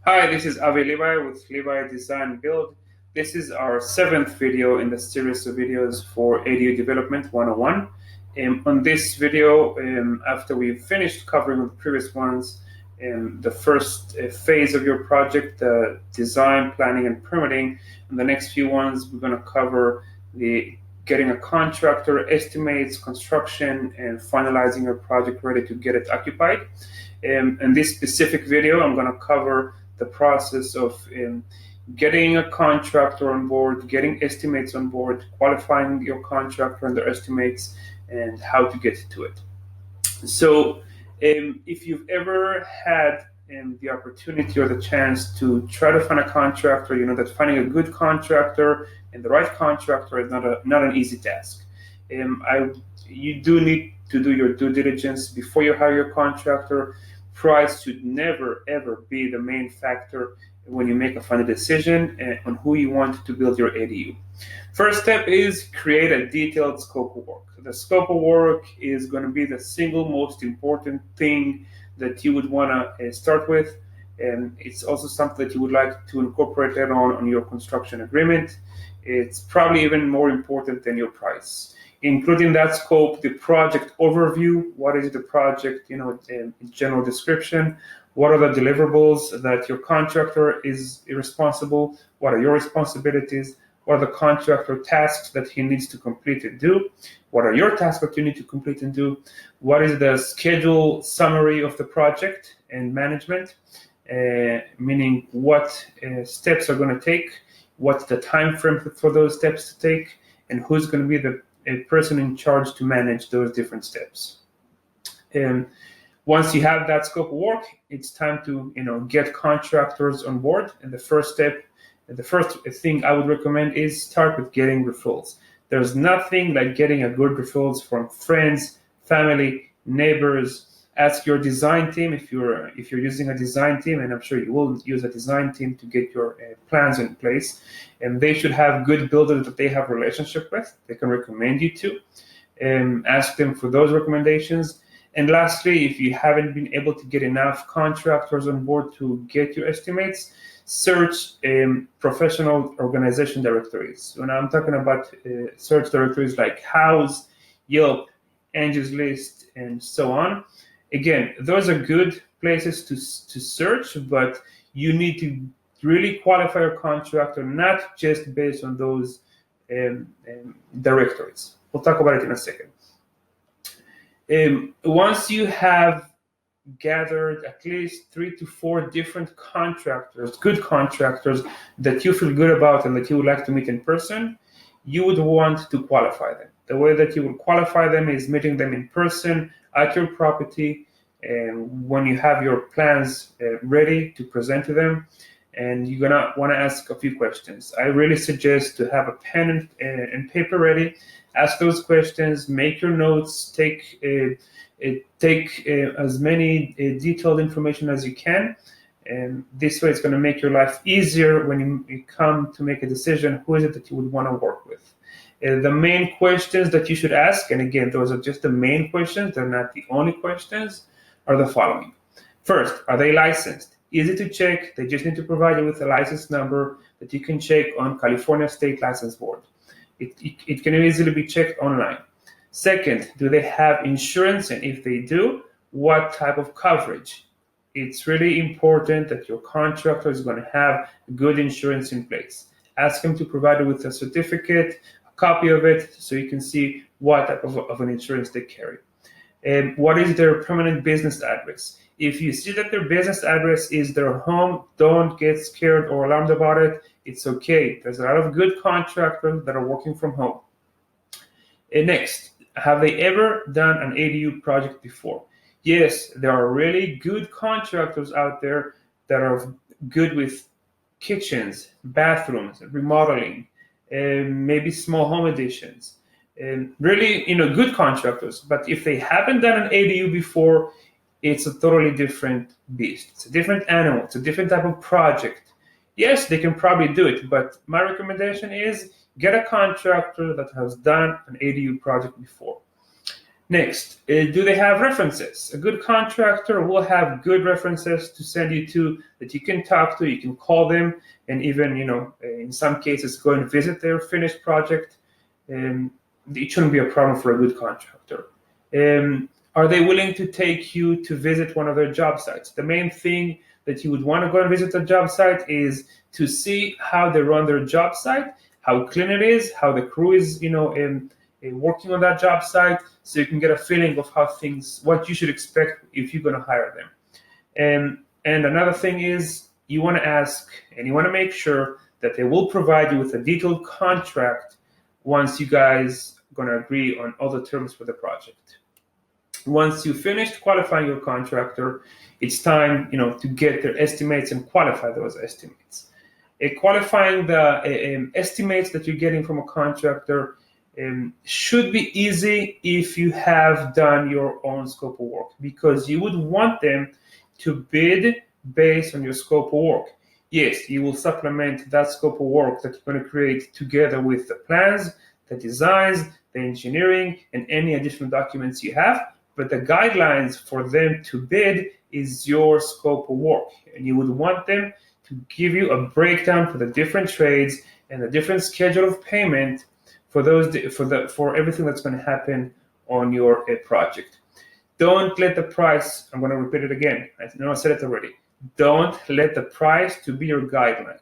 Hi, this is Avi Levi with Levi Design Build. This is our seventh video in the series of videos for ADU Development 101. On this video, after we've finished covering the previous ones, the first phase of your project, the design, planning, and permitting, in the next few ones, we're going to cover the getting a contractor, estimates, construction, and finalizing your project ready to get it occupied. In this specific video, I'm going to cover the process of getting a contractor on board, getting estimates on board, qualifying your contractor and their estimates, and how to get to it. So if you've ever had the opportunity or the chance to try to find a contractor, you know that finding a good contractor and the right contractor is not an easy task. You do need to do your due diligence before you hire your contractor. Price should never ever be the main factor when you make a final decision on who you want to build your ADU. First step is create a detailed scope of work. The scope of work is going to be the single most important thing that you would want to start with, and it's also something that you would like to incorporate on your construction agreement. It's probably even more important than your price. Including that scope, the project overview, what is the project, in general description, what are the deliverables that your contractor is responsible, what are your responsibilities, what are the contractor tasks that he needs to complete and do, what are your tasks that you need to complete and do, what is the schedule summary of the project and management, meaning what steps are going to take, what's the time frame for those steps to take, and who's going to be the a person in charge to manage those different steps. Once you have that scope of work, it's time to get contractors on board. And the first thing I would recommend is start with getting referrals. There's nothing like getting a good referrals from friends, family, neighbors. Ask your design team if you're using a design team, and I'm sure you will use a design team to get your plans in place. And they should have good builders that they have a relationship with. They can recommend you to. Ask them for those recommendations. And lastly, if you haven't been able to get enough contractors on board to get your estimates, search professional organization directories. When I'm talking about search directories like Houzz, Yelp, Angie's List, and so on. Again, those are good places to search, but you need to really qualify your contractor, not just based on those directories. We'll talk about it in a second. Once you have gathered at least 3 to 4 different contractors, good contractors that you feel good about and that you would like to meet in person, you would want to qualify them. The way that you will qualify them is meeting them in person at your property, and when you have your plans ready to present to them, and you're gonna want to ask a few questions. I really suggest to have a pen and paper ready. Ask those questions. Make your notes. Take as many detailed information as you can, and this way it's going to make your life easier when you come to make a decision. Who is it that you would want to work with? The main questions that you should ask, and again, those are just the main questions, they're not the only questions, are the following. First, are they licensed? Easy to check. They just need to provide you with a license number that you can check on California State License Board. It can easily be checked online. Second, do they have insurance? And if they do, what type of coverage? It's really important that your contractor is going to have good insurance in place. Ask them to provide you with a certificate, copy of it, so you can see what type of an insurance they carry. And what is their permanent business address? If you see that their business address is their home, don't get scared or alarmed about it. It's okay. There's a lot of good contractors that are working from home. And next, have they ever done an ADU project before? Yes, there are really good contractors out there that are good with kitchens, bathrooms, remodeling, maybe small home additions, and really, good contractors. But if they haven't done an ADU before, it's a totally different beast. It's a different animal. It's a different type of project. Yes, they can probably do it, but my recommendation is get a contractor that has done an ADU project before. Next, do they have references? A good contractor will have good references to send you to that you can talk to, you can call them, and even, in some cases, go and visit their finished project. It shouldn't be a problem for a good contractor. Are they willing to take you to visit one of their job sites? The main thing that you would want to go and visit a job site is to see how they run their job site, how clean it is, how the crew is, working on that job site, so you can get a feeling of what you should expect if you're going to hire them. And another thing is you want to ask and you want to make sure that they will provide you with a detailed contract once you guys are going to agree on all the terms for the project. Once you finished qualifying your contractor, it's time to get their estimates and qualify those estimates. Qualifying the estimates that you're getting from a contractor should be easy if you have done your own scope of work, because you would want them to bid based on your scope of work. Yes, you will supplement that scope of work that you're going to create together with the plans, the designs, the engineering, and any additional documents you have. But the guidelines for them to bid is your scope of work, and you would want them to give you a breakdown for the different trades and the different schedule of payment for everything that's going to happen on your project. Don't let the price, I'm going to repeat it again, I know I said it already, don't let the price to be your guideline.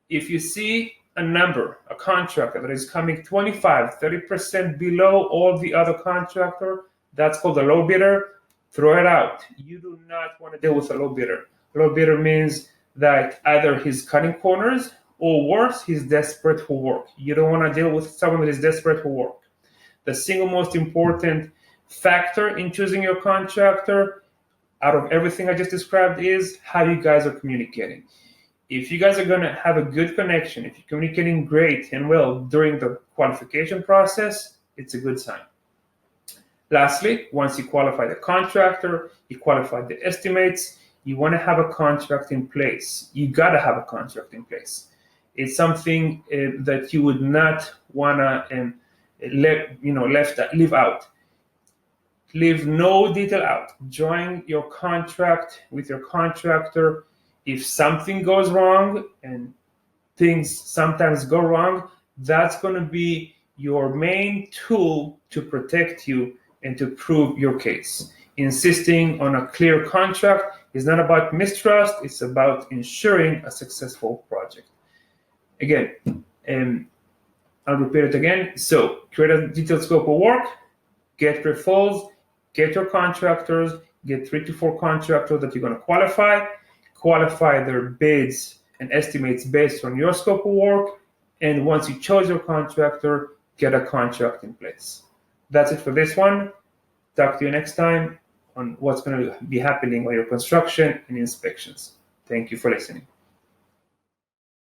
If you see a number, a contractor that is coming 25-30% below all the other contractor, that's called a low bidder, throw it out. You do not want to deal with a low bidder. Low bidder means that either he's cutting corners, or worse, he's desperate for work. You don't want to deal with someone that is desperate for work. The single most important factor in choosing your contractor out of everything I just described is how you guys are communicating. If you guys are going to have a good connection, if you're communicating great and well during the qualification process, it's a good sign. Lastly, once you qualify the contractor, you qualify the estimates, you want to have a contract in place. You got to have a contract in place. It's something that you would not want to leave out. Leave no detail out. Join your contract with your contractor. If something goes wrong, and things sometimes go wrong, that's going to be your main tool to protect you and to prove your case. Insisting on a clear contract is not about mistrust, it's about ensuring a successful project. Again, I'll repeat it again. So create a detailed scope of work, get referrals, get your contractors, get 3 to 4 contractors that you're going to qualify their bids and estimates based on your scope of work, and once you chose your contractor, get a contract in place. That's it for this one. Talk to you next time on what's going to be happening on your construction and inspections. Thank you for listening.